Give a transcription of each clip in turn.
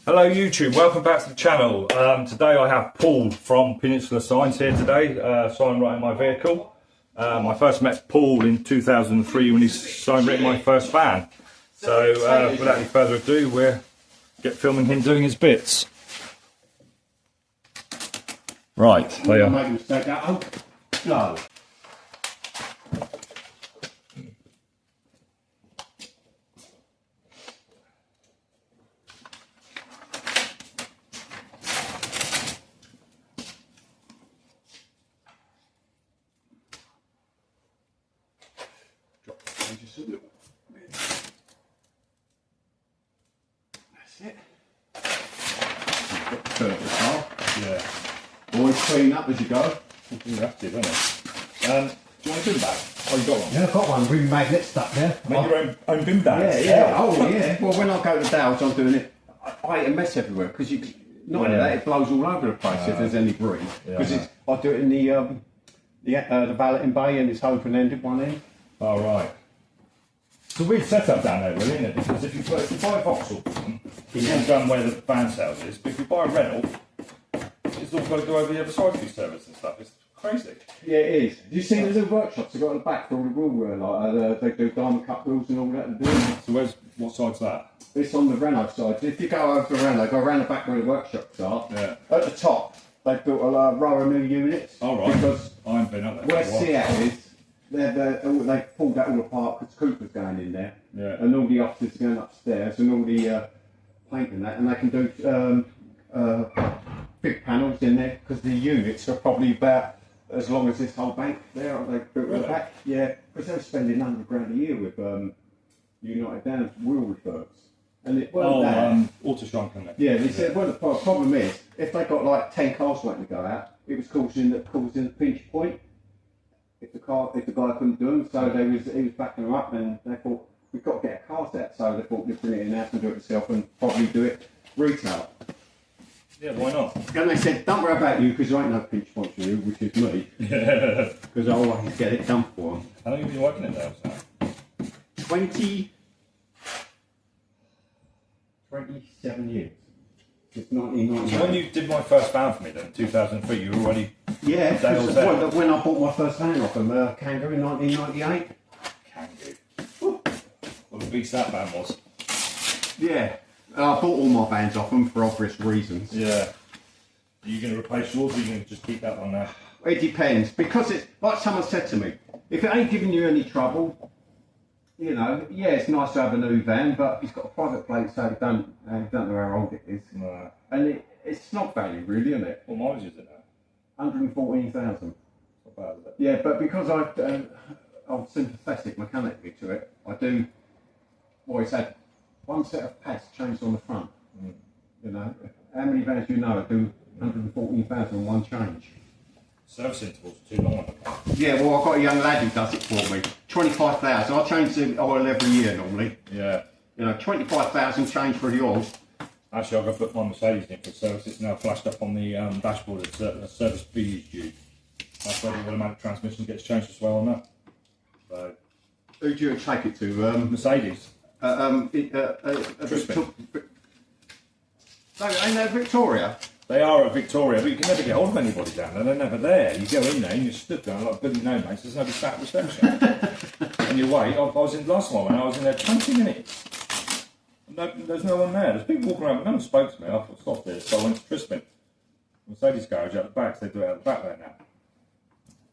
Hello YouTube, welcome back to the channel. Today I have Paul from Peninsula Signs here today, sign writing my vehicle. I first met Paul in 2003 when he sign written my first van. So without any further ado, we'll get filming him doing his bits. Right, there you are. No. Just a little bit. That's it. You've got the car. Yeah. Always clean up as you go. You have to, don't you? Do you want a bin bag? Oh, you got one? Yeah, I've got one. Ring magnet stuck there. Make your own bin bags? Yeah. Oh, yeah. Well, when I go to Dales, I'm doing it. I hate a mess everywhere because not only that, it blows all over the place if there's any breeze. Because I do it in the valeting bay and it's open-ended one end. Oh, right. It's a weird setup down there, really, isn't it? Because if you buy a Vauxhall, you can go where the van sales is, but if you buy a rental, it's all got to go over the other side for your service and stuff. It's crazy. Yeah, it is. Do you see the little workshops they've got at the back for all the wheel they do diamond cut wheels and all that? So what side's that? It's on the Renault side. If you go over to Renault, go around the back where the workshops are. Yeah. At the top, they've built a row of new units. Oh, right. Because I haven't been up there. Where Seat is, they've pulled that all apart because Cooper's going in there. Yeah. And all the offices are going upstairs and all the painting that. And they can do big panels in there because the units are probably about as long as this whole bank there. They built the back. Yeah. Because they're spending £100 a year with United Downs wheel refurbs. And it auto shrunk in there. Yeah, they said, well, the problem is, if they got like 10 cars waiting to go out, it was causing the pinch point. If the guy couldn't do them, so he was backing them up, and they thought, we've got to get our cars out. So they thought they'd bring it in house and do it themselves, and probably do it retail. Yeah, why not? And they said, don't worry about you, because there ain't no pinch point for you, which is me. Because I always get it done for them. How long have you been working at that now? 27 years. It's 1999. So when you did my first van for me then, 2003, you were already... Yeah, when I bought my first van off them, Kangaroo in 1998. Kangaroo. What a beast that van was. Yeah, I bought all my vans off them for obvious reasons. Yeah. Are you going to replace yours or are you going to just keep that one there? It depends, because it's like someone said to me, if it ain't giving you any trouble, you know, yeah, it's nice to have a new van, but it's got a private plate, so you don't know how old it is. No. And it's not value, really, isn't it? What mileage is it now? 114,000. Not bad, is it? Yeah, but because I'm sympathetic mechanically to it, I do always have one set of pads changed on the front. You know, how many vans do you know do 114,000 one change? Service intervals are too long. Yeah, well, I've got a young lad who does it for me. 25,000. I change the oil every year normally. Yeah. You know, 25,000 change for the oil. Actually, I've got to put my Mercedes in for service. It's now flashed up on the dashboard. It's a service B is due. That's where the automatic transmission gets changed as well on that. So. Who do you take it to? Mercedes. Tristan. No, ain't that Victoria? They are at Victoria, but you can never get hold of anybody down there. They're never there. You go in there and you're stood there like Billy No Mates. There's nobody sat at reception. And you wait. I was in last time and I was in there 20 minutes. No, there's no one there. There's people walking around, but no one spoke to me. I thought, stop this. So I went to Tristan. Mercedes garage out the back, so they do it out the back there now.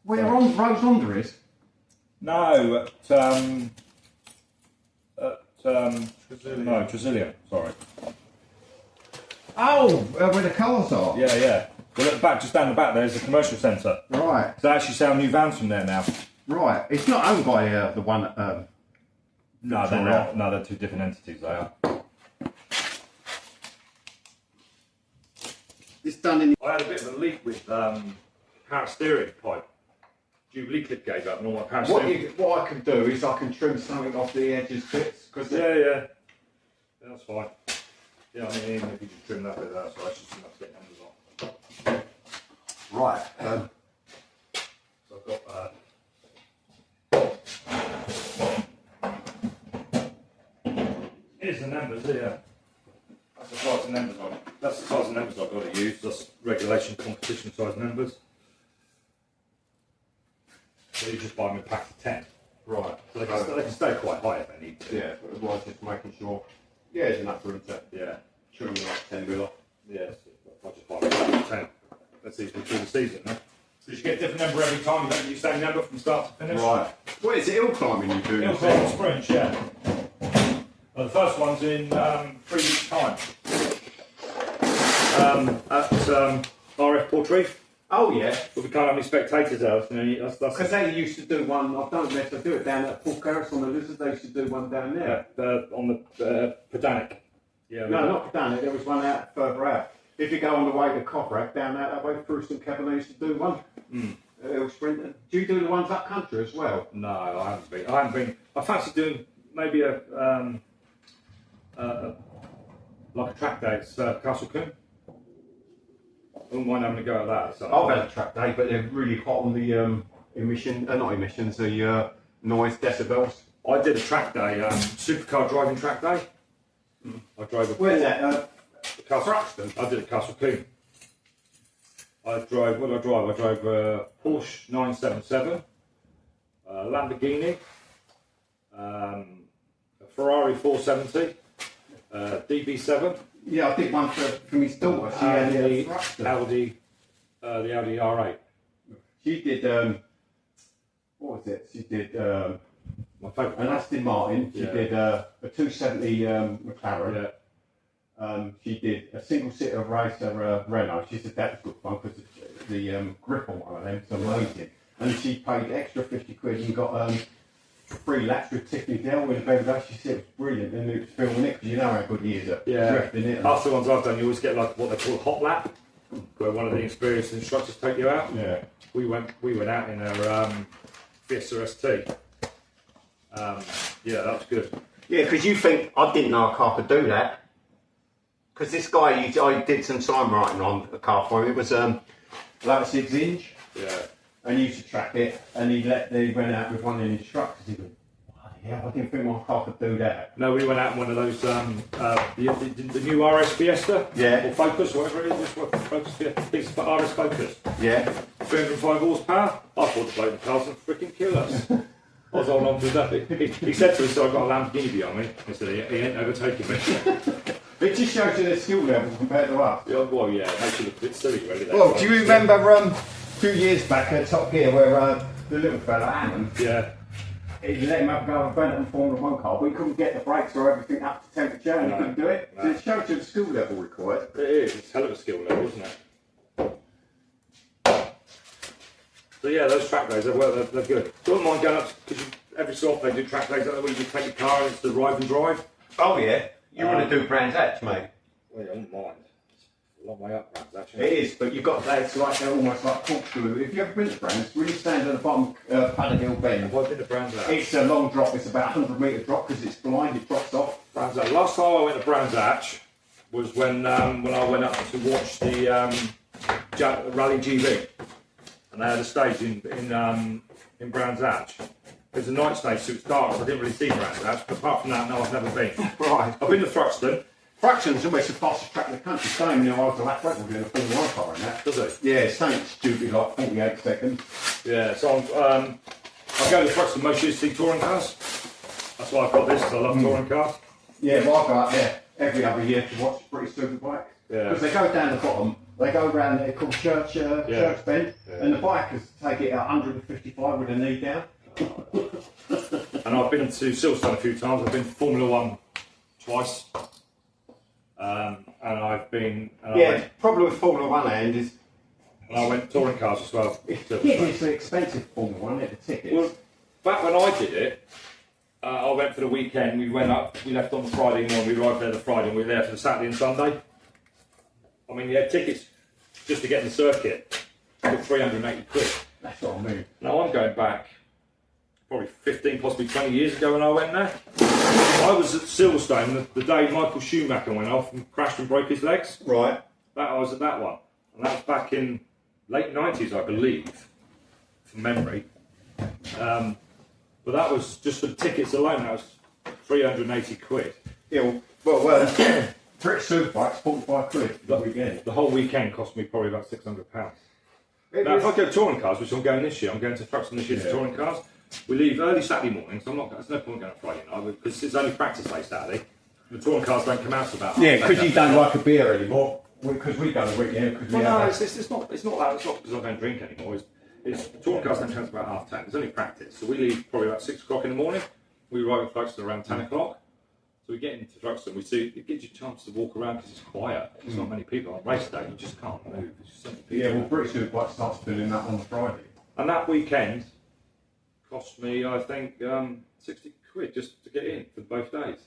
Where on Rose Honda is? No, Tresillian, sorry. Oh, where the cars are? Yeah, yeah. Well, at the back, just down the back, there's a commercial centre. Right. So they actually sell new vans from there now. Right. It's not owned by the one at... No, they're not. No, they're two different entities, they are. It's done in... I had a bit of a leak with power steering pipe. Jubilee clip gave up and all my power steering. What I can do is I can trim something off the edges bits. Yeah, that's fine. Yeah, I mean, even if you just trim that bit out, so I should see enough to get numbers on. Right. So I've got here's the numbers here. That's the size of numbers that's the size of numbers I've got to use. That's regulation competition size numbers. So you just buy them in packs of 10. Right. So they can stay quite high if they need to. Yeah, but otherwise just making sure. Yeah, there's enough room to trim like 10 mil off. Yes, I just buy them in packs of 10. That's easily through the season, huh? So you get a different number every time, you don't use the same number from start to finish. Right. What is it, hill climbing you do? Hill climbing sprints, yeah. Well, the first one's in 3 weeks' time. At RF Portreif. Oh yeah. But we can't have any spectators out. That's Because they used to do one, I don't know if they do it down at Port Garris on the Lizard, they used to do one down there. on the Pedanic. Yeah. No, not down there, there was one out further out. If you go on the way to Cobrak, down out that way, through St Kevin, they used to do one. Hill sprinting. Do you do the ones up country as well? No, I haven't been. I fancy doing maybe a like a track day at Castle Coombe. I wouldn't mind having a go at that. So. I've had a track day, but they're really hot on the not emissions, the noise decibels. I did a track day, supercar driving track day. I drove a. Where's that? Thruxton. I did a Castle Coombe. What did I drive? I drove a Porsche 977, a Lamborghini, a Ferrari 470, DB7. Yeah, I did one for my daughter. She had the Thruxton. Audi R8. She did, what was it? She did My favourite. an Aston Martin. She Yeah. did a 270 McLaren. Yeah. She did a single-seater racer Renault. She said that was good fun because the grip on one of them is amazing. And she paid extra 50 quid and got 3 laps with Tiffany Dell with a bed. She said it was brilliant, and it was filming it because you know how good he is at drifting it. After the ones I've done, you always get like what they call a hot lap, where one of the experienced instructors take you out. Yeah. We went out in our Fiesta ST. Yeah, that was good. Yeah, because you think, I didn't know a car could do that. Because this guy, I did some time writing on a car for him. It was like a 6-inch. Yeah. And he used to track it, and he went out with one of the instructors. He went, bloody hell, I didn't think my car could do that. No, we went out in one of those, the new RS Fiesta. Yeah. Or Focus, whatever it is. Focus Fiesta. It's RS Focus. Yeah. 305 horsepower. I thought the bloke in the cars would freaking kill us. I was holding on to that. He said to us, so I've got a Lamborghini behind me. He said, he ain't overtaking me. It just shows you their skill level compared to us. Yeah, well, yeah, it makes you look a bit silly, really. Well, do you remember a few years back at Top Gear where the little fella, Hammond, he let him have a go and Benetton Formula 1 car, but he couldn't get the brakes or everything up to temperature and he couldn't do it? No. So it shows you the skill level required. It is. It's a hell of a skill level, isn't it? So yeah, those track days, they're good. Don't mind going up, because every so often they do track days, where you just take your car and it's the ride and drive. Oh yeah, you want to do Brands Hatch, mate? Well, I don't mind. It's a long way up, Brands, actually. It is, but you've got that, it's like they're almost like corkscrew. If you've ever been to Brands, really stand at the bottom Paddock Hill Bend. I've been to Brands Hatch. It's a long drop, it's about a 100-metre drop because it's blind, it drops off. Brands Hatch. Last time I went to Brands Hatch was when I went up to watch the Rally GB. And they had a stage in Brands Hatch. It was a night stage, so it's dark, so I didn't really see Brands Hatch. But apart from that, no, I've never been. Right. I've been to Thruxton. Thruxton's almost the fastest track in the country. Same, I was a lap record in a Formula 1 car in that. Does it? Yeah, same stupid, like 48 seconds. Yeah, so I go to Thruxton most years to see touring cars. That's why I've got this, because I love touring cars. Yeah, well, I go out there every other year to watch pretty stupid bikes. Yeah. Because they go down the bottom, they go around there called Church Bend, and the bikers take it at 155 with the knee down. And I've been to Silverstone a few times. I've been to Formula 1 twice. And I've been... the problem with Formula 1 land is... And I went touring cars as well. It's expensive Formula 1, the tickets. Well, back when I did it, I went for the weekend. We went up, we left on the Friday morning, we arrived there the Friday, and we were there for the Saturday and Sunday. I mean, you had tickets just to get in the circuit for 380 quid. That's what I mean. Now I'm going back probably 15, possibly 20 years ago when I went there. I was at Silverstone the day Michael Schumacher went off and crashed and broke his legs. Right. I was at that one. And that was back in late 90s, I believe, from memory. But that was just for the tickets alone, that was 380 quid. Yeah, well, British Superbike's 45 quid for the weekend. The whole weekend cost me probably about £600. Now, if I go touring cars, which I'm going this year, I'm going to Thruxton this year to touring cars. We leave early Saturday morning, so there's no point going on Friday night because it's only practice day Saturday. The touring cars don't come out for about. Yeah, because you don't like a beer anymore. Because we go the weekend. It's not that. It's not because I don't drink anymore. It's touring cars don't come out for about 10:30. It's only practice, so we leave probably about 6 o'clock in the morning. We arrive at Thruxton around 10 o'clock. So we get into Thruxton. We see it gives you a chance to walk around because it's quiet. There's not many people on race day. You just can't move. There's just so many people. Yeah, well, British Superbike starts filling that on the Friday. And that weekend cost me, I think, 60 quid just to get in for both days.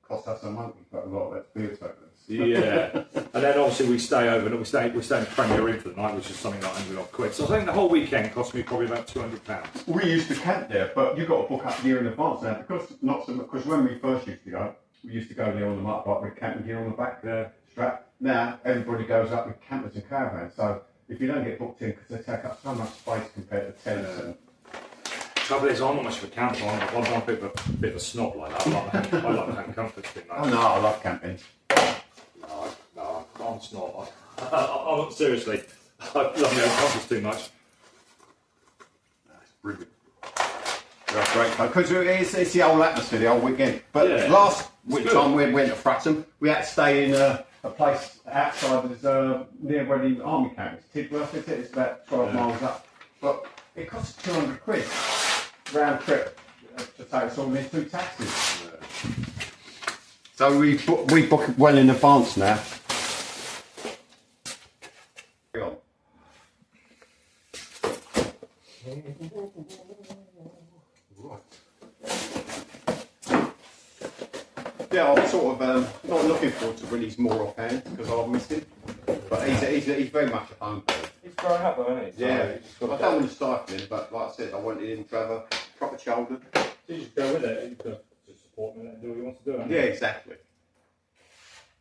Cost us a month, but a lot of it's beer tokens. Yeah, and then obviously we stay over. We stay in the Premier Inn for the night, which is something like 100 odd quid. So I think the whole weekend cost me probably about £200. We used to camp there, but you've got to book up a year in advance now because when we first used to go, we used to go there on the motorbike with camping gear on the back strap. Now everybody goes up with campers and caravans. So if you don't get booked in, because they take up so much space compared to tents and. Trouble is, I'm not much of a camper. I'm a bit of a snob like that. I like having comfort thing. Oh no, I love camping. No, I'm a snob. I'm seriously, I love my own comforts too much. That's brilliant. That's great, because it's the whole atmosphere, the whole weekend. But last time we went to Fratton, we had to stay in a place outside near where the army camp is. Tidworth, is it? It's about 12 miles up. But it costs 200 quid round trip to take us all in 2 taxis. So we book it well in advance now. Yeah, I'm sort of not looking forward to Willie's more offhand because I'll miss him. But he's very much a home boy. He's growing up though, isn't he? Yeah, I don't want to stifle him, but like I said, I wanted him to have a proper childhood. So you just go with it, you just support him and do what he wants to do. Yeah, exactly.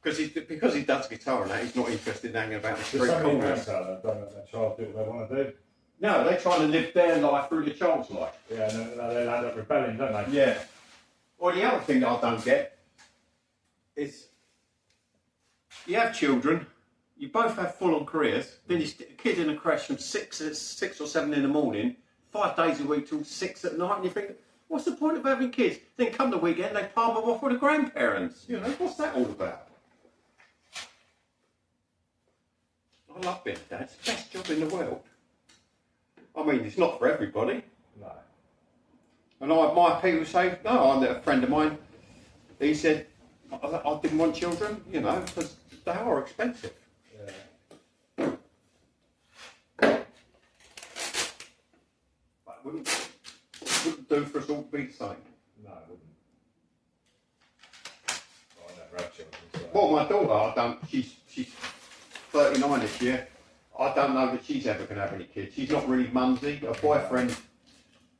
Because he does guitar and that, he's not interested in hanging about the street corners. Don't let their child do what they want to do. No, they're trying to live their life through the child's life. Yeah, and they end up rebelling, don't they? Yeah. Well, the other thing that I don't get is you have children, you both have full-on careers, then you stick a kid in a crash from 6 or 7 in the morning, 5 days a week till 6 at night, and you think, what's the point of having kids? Then come the weekend, they palm them off with the grandparents. You know, what's that all about? I love being a dad. It's the best job in the world. I mean, it's not for everybody. No. And my people say, no, I'm a friend of mine. He said, I didn't want children, you know, because they are expensive. Yeah. But it wouldn't do for us all to be the same. No, it wouldn't. Well, I never had children. So. Well, my daughter, she's 39 this year. I don't know that she's ever going to have any kids. She's not really mumsy. Her boyfriend,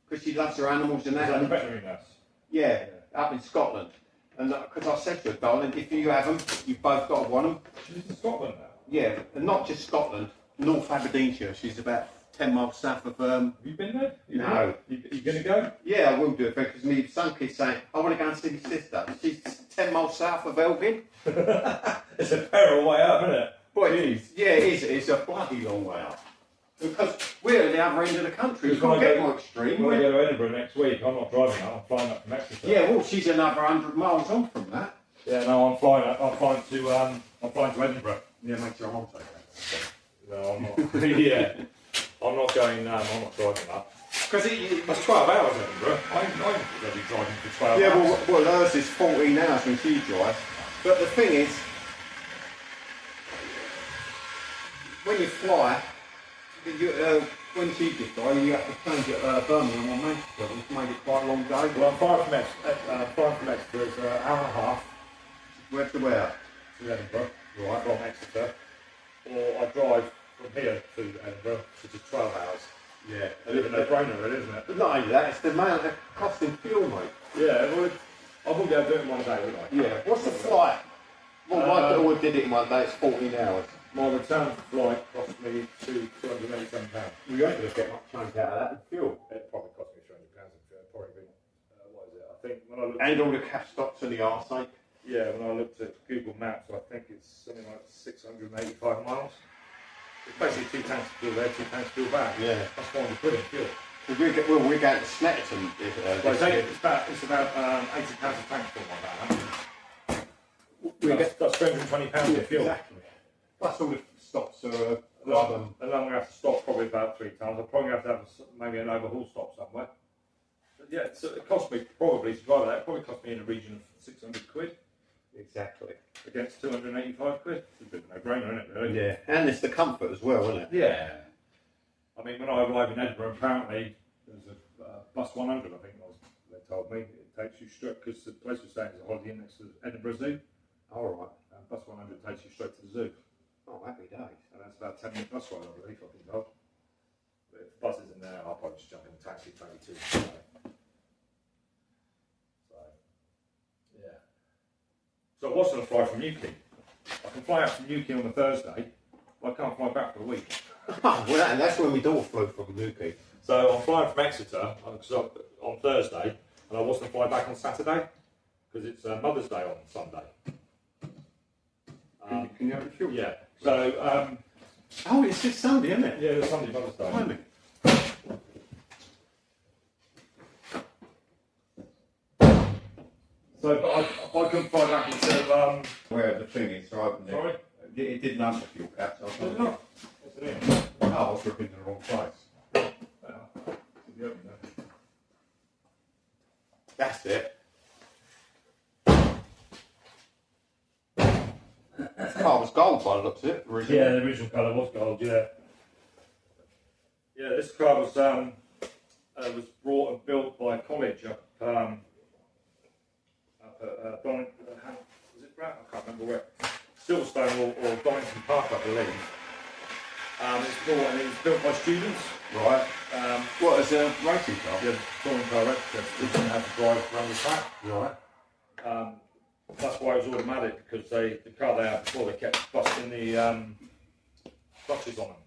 because she loves her animals and that. Is that a veterinary nurse? Yeah, up in Scotland. And because I said to her, darling, if you have them, you've both got to want them. She's in Scotland now? Yeah, and not just Scotland, North Aberdeenshire. She's about 10 miles south of... Have you been there? No. You going to go? Yeah, I will do it, because my son keeps saying, I want to go and see my sister. She's 10 miles south of Elgin. It's a peril way up, isn't it? Boy, yeah, it is. It's a bloody long way up. Because we're at the other end of the country. You can't get more extreme. When I go to Edinburgh next week, I'm not driving now. I'm flying up from Exeter. Yeah, well, she's another 100 miles on from that. Yeah, no, I'm flying to Edinburgh. Yeah, make sure I'm on take that. No, I'm not. Yeah, I'm not going. I'm not driving up. Because That's 12 hours, Edinburgh. I'm going to be driving for 12 yeah, hours. well, hers is 14 hours when she drives. But the thing is, when you fly, when she did fly, you have to change it at Birmingham on Manchester, which made it quite a long day. Well, I'm flying from Exeter. It's an hour and a half. Where to where? To Edinburgh, right, from Exeter. Or I drive from here to Edinburgh, which is 12 hours. Yeah. A bit of a no-brainer, really, isn't it? But not only that, it's the amount of costing fuel, mate. Yeah, well, I wouldn't be able to do it in one day, would I? Yeah. What's the flight? Well, my daughter did it in one day, it's 14 hours. My return flight cost me £287. We ain't going to get much chunk out of that in fuel. It probably cost me £300 in fuel. Probably been, what is it? I think when I looked And all the cash stops and the arse ache. Yeah, when I looked at Google Maps, I think it's something like 685 miles. It's basically 2 tanks of fuel there, 2 tanks of fuel back. Yeah. That's £400 in fuel. We're going to Snetterton. It's about £80 a tank, something like that. That's £320 in fuel. Exactly. Plus all the stops are And I'm going to have to stop probably about 3 times. I'll probably have to have maybe an overhaul stop somewhere. But yeah, so it cost me probably to drive that. It probably cost me in the region of £600 exactly against £285. It's a bit of a no-brainer, isn't it? Really? Yeah, and it's the comfort as well, isn't it? Yeah. I mean, when I arrived in Edinburgh, apparently there was a bus 100. I think they told me it takes you straight because the place we're staying is a holiday inn next to Edinburgh Zoo. All right. And bus 100 takes you straight to the zoo. Oh, happy days. And that's about a 10-minute bus ride, I believe, I've been told. But if the bus isn't there, I'll probably just jump in a taxi, take me to the zoo. So, yeah. So I was going to fly from Newquay. I can fly out from Newquay on a Thursday, but I can't fly back for a week. Well, that's when we all flew from Newquay. So I'm flying from Exeter on Thursday, and I was going to fly back on Saturday, because it's Mother's Day on Sunday. Can you have a fuel? Yeah. So, oh, it's this Sunday, isn't it? yeah, it's Sunday Mother's Day. Blimey. So, but I couldn't fly back until, Where the thing is, right? sorry? It didn't have the fuel cap, so I It's was not. It's an in. oh, I was looking in the wrong place. That's it. The car was gold by the looks of it, originally. Yeah, the original colour was gold, yeah. Yeah, this car was brought and built by a college up at was it Brown? I can't remember where. Silverstone or Donington Park, I believe. It's built by students. Right. What, as a racing car? Yeah, touring car replica. They didn't have to drive around the track. Right. That's why it was automatic, because the car they had before, they kept busting the clutches on them.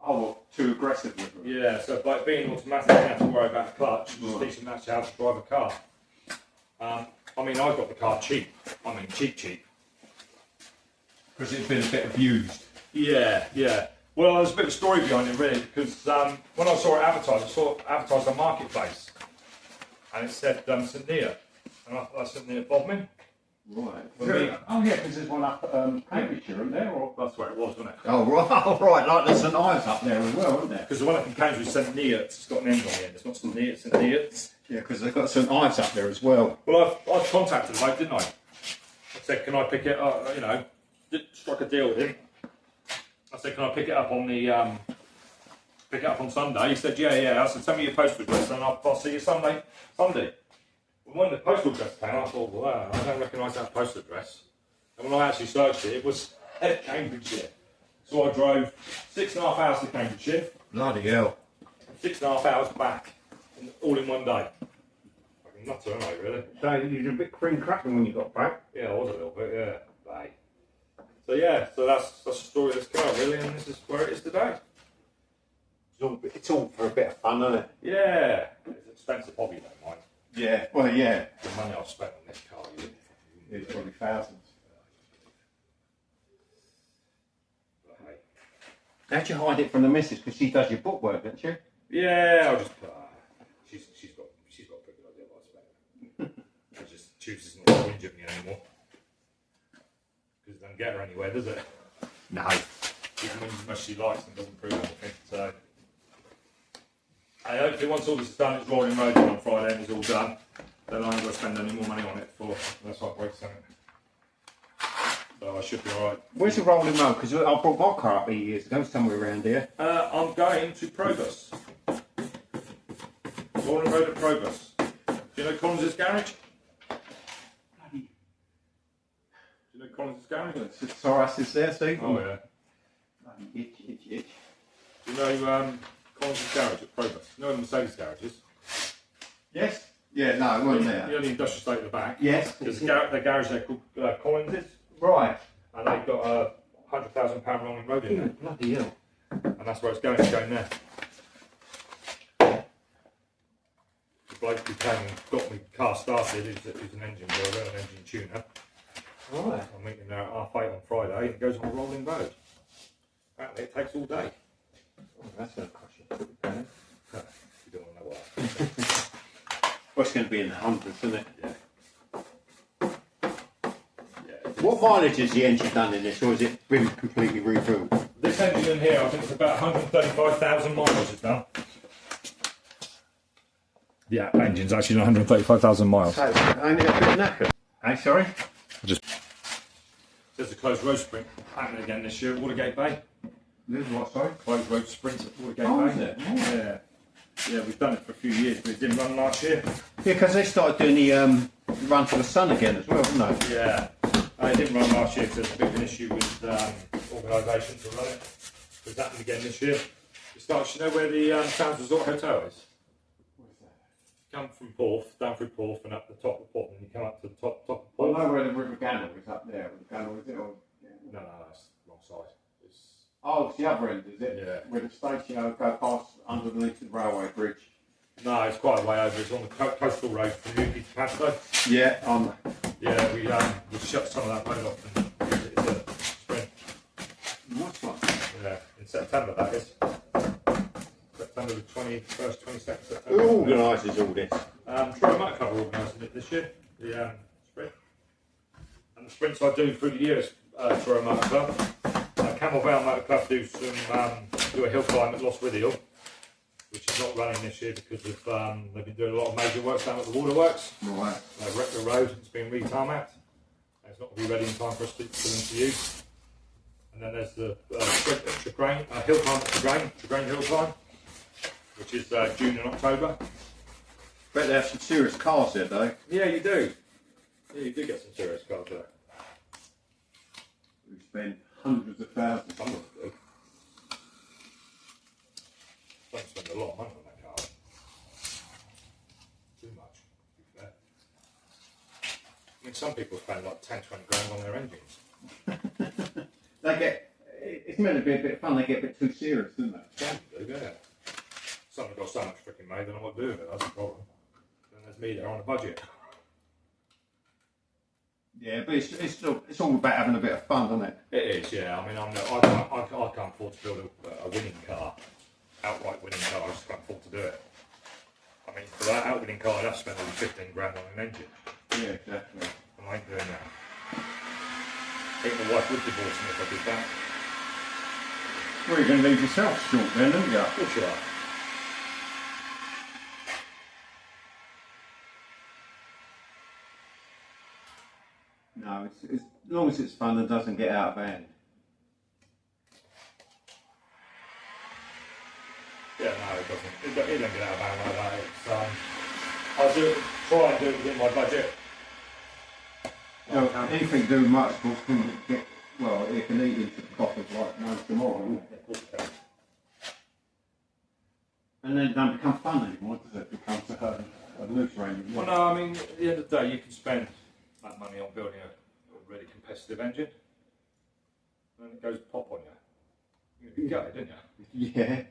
Oh, well, too aggressive with them. Yeah, so by being automatic, you don't have to worry about a clutch. You just teach them actually how to drive a car. I mean, I got the car cheap. I mean, cheap. Because it's been a bit abused. Yeah. Well, there's a bit of a story behind it, really, because when I saw it advertised, I saw it advertised on Marketplace, and it said St Neots, and I thought that's St Neots Bodmin. Right. Oh yeah, because there's one up Cambridgeshire, isn't there? Or? That's where it was, wasn't it? Oh, right. Like there's St Ives up there as well, isn't there? Because the one up in Cambridge is St Neots, it's got an end on the end. It's not St Neots, St Neots. Yeah, because they've got St Ives up there as well. Well, I've contacted him, didn't I? I said, can I pick it up, struck a deal with him. I said, can I pick it up on Sunday? He said, yeah. I said, send me your postal address and I'll see you Sunday. When the postal address came, I thought, wow, I don't recognise that postal address. And when I actually searched it, it was Cambridgeshire. So I drove 6.5 hours to Cambridgeshire. Bloody hell. 6.5 hours back, all in one day. Fucking nutter, aren't I, really? So you were a bit cream cracking when you got back. Yeah, I was a little bit, yeah. Bye. So that's the story of this car, really, and this is where it is today. It's all for a bit of fun, isn't it? Yeah. It's an expensive hobby, though, mine. Yeah, well, yeah. The money I've spent on this car, It's probably thousands. But, hey. How'd you hide it from the missus? Because she does your bookwork, doesn't she? Yeah, I'll just she's got a pretty good idea what I spent. She just chooses not to injure me anymore. Because it doesn't get her anywhere, does it? No. Even as much as she likes and doesn't prove anything. So hopefully once all this is done, it's rolling road on Friday and it's all done, then I ain't got to spend any more money on it for less hot brakes on it. So I should be alright. Where's the rolling road? Because I brought my car up here years ago, somewhere around here. I'm going to Probus. Rolling road at Probus. Do you know Collins's garage? Do you know Collins's garage? Soras is there, Steve? Oh yeah. Itch. Do you know Collins's garage at Probus? You know where the Mercedes garage is? Yes? Yeah, no, it wasn't there. You know the industrial estate at the back? Yes. There's the garage there called Collins's. Right. And they've got a £100,000 rolling road in there. Bloody hell. And that's where it's going there. The bloke who came and got my car started, who's an engine builder, an engine tuner, Right. I'm meeting there at 8:30 on Friday, and it goes on a rolling road. Apparently it takes all day. Oh, that's going to cost you. Okay. You don't know what. Well, it's going to be in the hundreds, isn't it? Yeah. What mileage has the engine done in this, or has it been completely rebuilt? This engine in here, I think it's about 135,000 miles it's done. Yeah, engine's actually 135,000 miles. So, only a bit knackered. Hey, sorry? There's a closed road sprint happening again this year at Watergate Bay. There's what, sorry? Closed road sprint at Watergate Oh, Bay. is it? Oh. Yeah. Yeah, we've done it for a few years, but it didn't run last year. Yeah, because they started doing the run to the sun again as well, didn't they? Yeah. It didn't run last year because there's a bit of an issue with organisation to run it. It's happened again this year. It starts, you know where the Sounds Resort Hotel is? Where's that? Come from Porth, down through Porth and up the top of Porth, and you come up to the top of I Porth. know where the River Gannel is up there. The Gannel, is it? Or, yeah. No, that's the wrong side. It's, Oh, it's the other end, is it? Yeah. Where the station go past underneath the railway bridge. no, it's quite a way over. It's on the coastal road from Newquay to Padstow. Yeah, Yeah, we shut some of that road off and use it as a sprint. nice one. Yeah, in September that is. September the 21st, 22nd September. Who organises all this? Troy Motor Club are organising it this year, the sprint. And the sprints I do through the years, Troy Motor Club. Camel Vale Motor Club do a hill climb at Lostwithiel, which is not running this year because of they've been doing a lot of major works down at the waterworks. Right. They've wrecked the road, it's been re-tarmacked. It's not going to be ready in time for them to use. And then there's the sprint at Tragrain, hill climb at Tragrain Hill Climb, which is June and October. Bet they have some serious cars there, though. Yeah, you do. Yeah, you do get some serious cars there. We spend hundreds of thousands. Some of them do. Don't spend a lot of money on that car. Too much, to be fair. I mean, some people spend like 10, 20 grand on their engines. It's meant to be a bit of fun, they get a bit too serious, don't they? Some do, yeah. Some have got so much freaking made, they don't know what to do with it, that's the problem. Then there's me there on a budget. Yeah, but it's all about having a bit of fun, isn't it? It is, yeah. I mean, I can't afford to build a winning car, outright winning car, I just can't afford to do it. I mean, for that outwinning car, I'd have to spend over 15 grand on an engine. Yeah, exactly. And I ain't doing that. I think my wife would divorce me if I did that. Well, you're going to leave yourself short then, aren't you? Of course you are. No, it's as long as it's fun and doesn't get out of hand. Yeah, no, it doesn't. It don't get out of hand like that. It's, I try and do it within my budget. No, anything to do with motorsports can get, well, it can eat into the coffers like no tomorrow, isn't it? And then it don't become fun anymore, does it? It becomes a loose rein. Well, no, I mean, at the end of the day, you can spend that money on building a really competitive engine, and it goes pop on you. You're going to be gutted, didn't you? Yeah.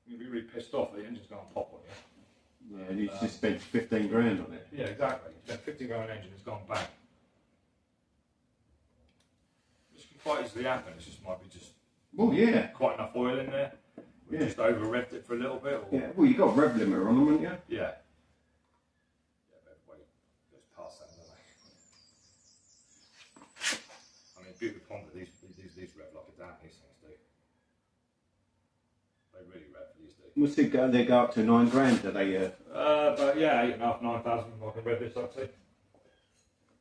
You're going to be really pissed off that the engine's going to pop on you. Yeah, and you just spent 15 grand on it. Yeah, exactly. You spent 50 grand on an engine, it's gone bang. This can quite easily happen, it just might be just Well, yeah. quite enough oil in there. We just over-revved it for a little bit. Or, Yeah, well, you got a rev limiter on them, haven't you? Yeah. Yeah, but everybody goes past that, don't they? I mean, beauty Honda, these rev like a damn, these things do. They really rev, these do. What's it go? They go up to 9 grand, do they? But yeah, 8.5, 9,000, I can rev this up to.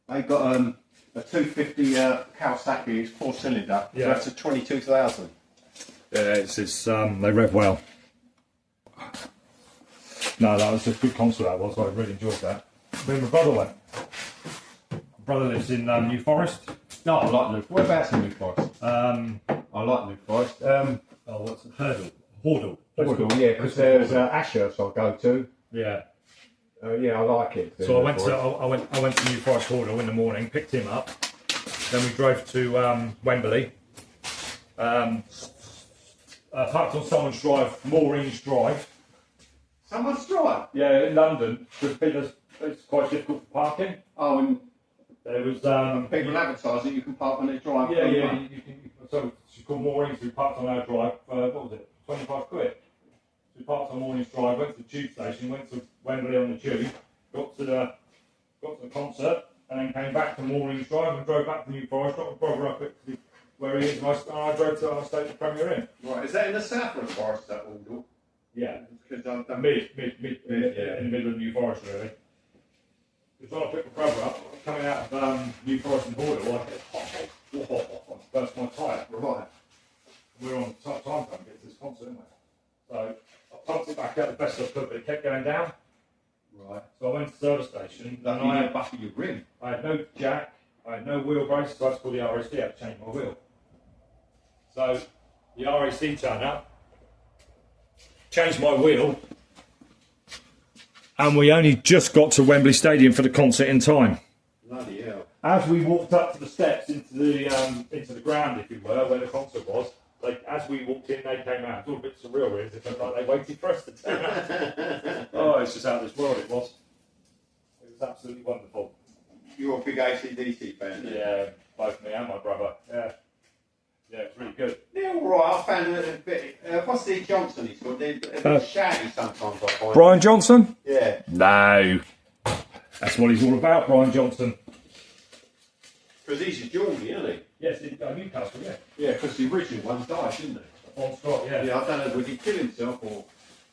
They got a 250 Kawasaki, it's 4-cylinder. Yeah. So that's a 22,000. Yeah, it's they rev well. No, that was a good concert, that was. I really enjoyed that. Me and my brother went. My brother lives in New Forest. No, I like New Forest. Whereabouts in New Forest? I like New Forest. What's it? Hordle. Hordle, yeah, because there's Ashurst I go to. Yeah. Yeah, I like it. So I went to New Forest Hordle in the morning, picked him up. Then we drove to Wembley. Parked on someone's drive, Maureen's Drive. Someone's drive? Yeah, in London, because it's quite difficult for parking. Oh, and There was People advertise that you can park on their drive. yeah, yeah. You can, so she called Maureen's. We parked on our drive. What was it? 25 quid. We parked on Maureen's drive. Went to the tube station. Went to Wembley on the tube. Got to the concert, and then came back to Maureen's drive and drove back to New Forest. Dropped my brother up at where he is, and I drove to our state Premier Inn. Right, is that in the south of the forest, that Aldor? Yeah. Because I'm Mid, in the middle of New Forest, really. Because when I picked my brother up, coming out of New Forest and Border, I burst my tyre. Right. We were on time to get to this concert, weren't we? So I pumped it back out the best I could, but it kept going down. Right. So I went to the service station, and I had buffy your rim. I had no jack, I had no wheel brace, so I had to call the RAC out to change my wheel. So the RAC turned up, changed my wheel, and we only just got to Wembley Stadium for the concert in time. Bloody hell. As we walked up to the steps into the ground, if you were, where the concert was, like as we walked in, they came out. It was all a bit surreal, really. It felt like they waited for us to turn up. Oh, it's just out of this world. It was. It was absolutely wonderful. You're a big AC/DC fan. Yeah, both me and my brother. Yeah, yeah, it's really good. Yeah, all right. I found it a bit. What's the Johnson he's called? They're a bit shaggy sometimes. I find. Brian Johnson? Yeah. No, that's what he's all about, Brian Johnson. Because he's a Geordie, isn't he? Yes, Newcastle. Yeah. Yeah, because the original one died, didn't he? On Scott. Yeah. Yeah, I don't know. Would he kill himself or?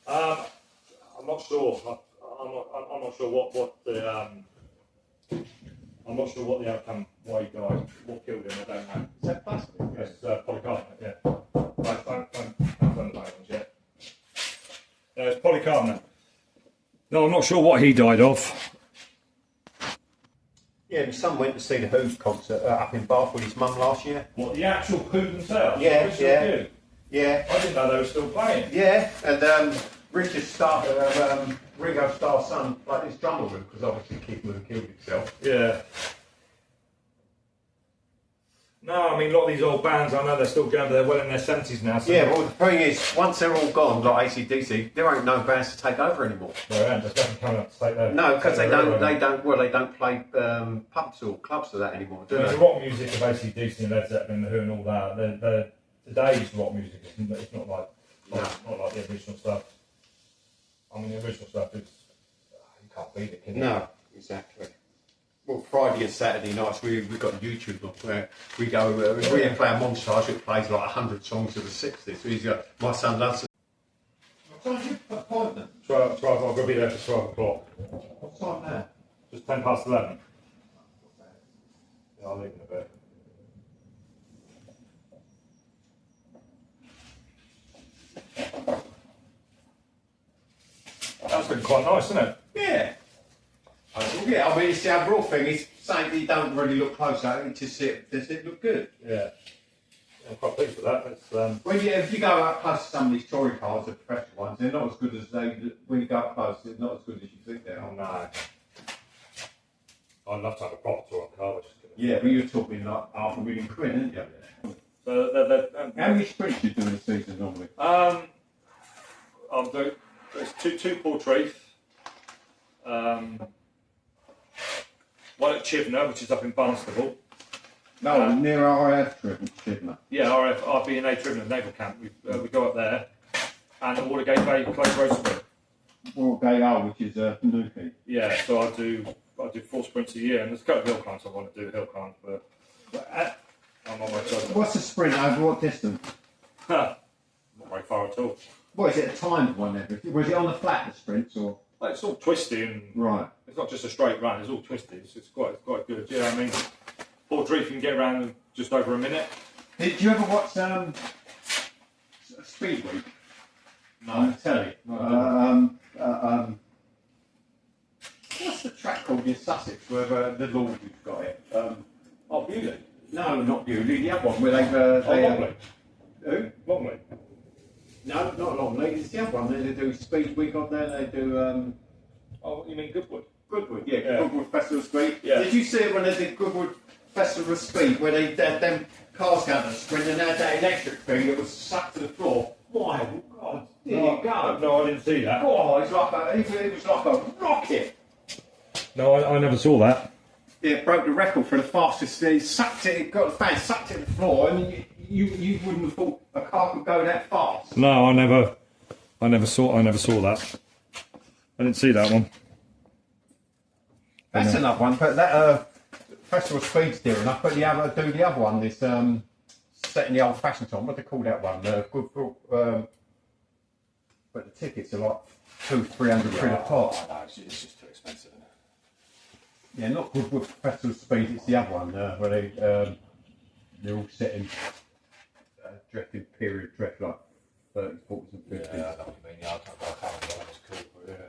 I'm not sure. I'm not sure what the I'm not sure what the outcome, why he died, what killed him. I don't know. Is that plastic? It's polycarbonate. Yeah. I haven't done the ones yet. It's polycarbonate. No, I'm not sure what he died of. Yeah, my son went to see the Who concert up in Bath with his mum last year. What, the actual Who themselves? Yeah, The yeah. Who? Yeah. I didn't know they were still playing. Yeah, and Richard Starr, Ringo Starr's son, like his drummer room, because obviously Keith Moon killed himself. Yeah. No, I mean, a lot of these old bands, I know they're still going, but they're well in their 70s now. So Yeah, well, the thing is, once they're all gone, like AC/DC, there ain't no bands to take over anymore. There ain't, there's nothing coming up to take that. No, because they don't play pubs or clubs for that anymore, do I mean, they? the rock music of AC/DC and Led Zeppelin and The Who and all that, today's rock music it's not like the original stuff. I mean, the original stuff is, you can't beat it, can you? No, exactly. Well, Friday and Saturday nights, we've got YouTube on where we go, we play a montage that plays like 100 songs of the 60s. So he's got, my son loves it. What time's your appointment? 12, I've got to be there for 12 o'clock. What time now? Just 10 past 11. Yeah, I'll leave in a bit. That's been quite nice, isn't it? Yeah. Yeah, I mean, it's the overall thing. It's saying that you don't really look close at it, does it look good? Yeah. I'm quite pleased with that. It's, Well, yeah, if you go up close to some of these touring cars, the professional ones, they're not as good as when you go up close, they're not as good as you think they are. oh no. I'd love to have a proper touring car, which is good. Yeah, but you're talking like £500,000, aren't you? So, How many sprints do you do in a season normally? I'll do, there's two Portreath. One at Chivner, which is up in Barnstable. No, near RAF Chibnall. Yeah, RBNA Chivner Naval Camp. We go up there. And the Watergate Bay Close Road Sprint. Watergate, which is Nuki. Yeah, so I do 4 sprints a year, and there's a couple of hill climbs I want to do hill climbs, but I'm on my side. What's the sprint over what distance? Not very far at all. What is it, a timed one then? Was it on the flat, the sprints, or? Like, it's all twisty and Right. it's not just a straight run. It's all twisty. It's quite good. Yeah, I mean, Portreath you can get around in just over a minute. Did you ever watch Speed Week? No. On the telly? No, What's the track called in Sussex where the Lords got it? Oh, Beauty. No, not Beauty. The other one where they Longley. Who? Longley. No, not Longley. It's the other one. They do Speed Week on there. They do. Oh, you mean Goodwood? Goodwood, yeah. Yeah. Goodwood Festival of Speed. Yeah. Did you see it when they did Goodwood Festival of Speed, where they had them cars going to the sprint and they had that electric thing that was sucked to the floor? My God, did it go? No, I didn't see that. Oh, it was like a rocket. No, I never saw that. it broke the record for the fastest. He sucked it, got the fan, sucked it to the floor, and you wouldn't have thought a car could go that fast. No, I never saw that. I didn't see that one. That's another one, but that festival speed's dear enough. But the other one, this set in the old-fashioned time. What do they call that one? Good for, but the tickets are like £200-300 quid a pop. No, it's just too expensive. Isn't it? Yeah, not good with festival speed. It's the other one where they're all set in dressing period dress like 30s, 40s, and 50s. Yeah, I know what you mean. Yeah, I can't remember that was cool, but yeah.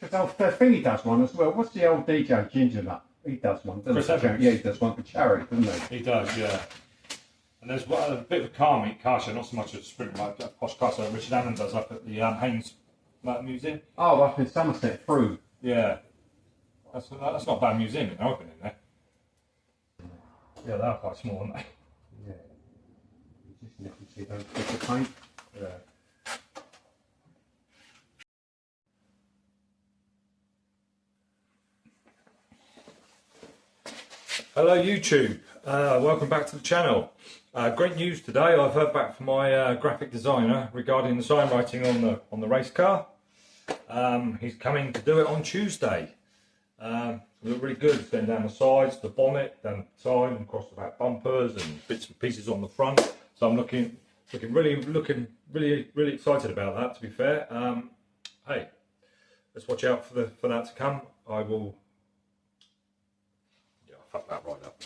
Because the thingy does one as well. What's the old DJ Ginger Nut? He does one, doesn't Chris he? Evans. Yeah, he does one for charity, doesn't he? He does, yeah. And there's a bit of a car show, not so much a sprint like a posh car show. Richard Allen does up at the Haynes Museum. Oh, up in Somerset, through. Yeah. That's not a bad museum, I've been in there. Yeah, they are quite small, aren't they? Yeah. You just look and see those bits of paint. Yeah. Hello YouTube, welcome back to the channel. Great news today. I've heard back from my graphic designer regarding the sign writing on the race car. He's coming to do it on Tuesday. It look really good. It's going down the sides, the bonnet, down the side, and across the back bumpers and bits and pieces on the front. So I'm looking really excited about that. To be fair, hey, let's watch out for that to come. I will. Fuck that right up.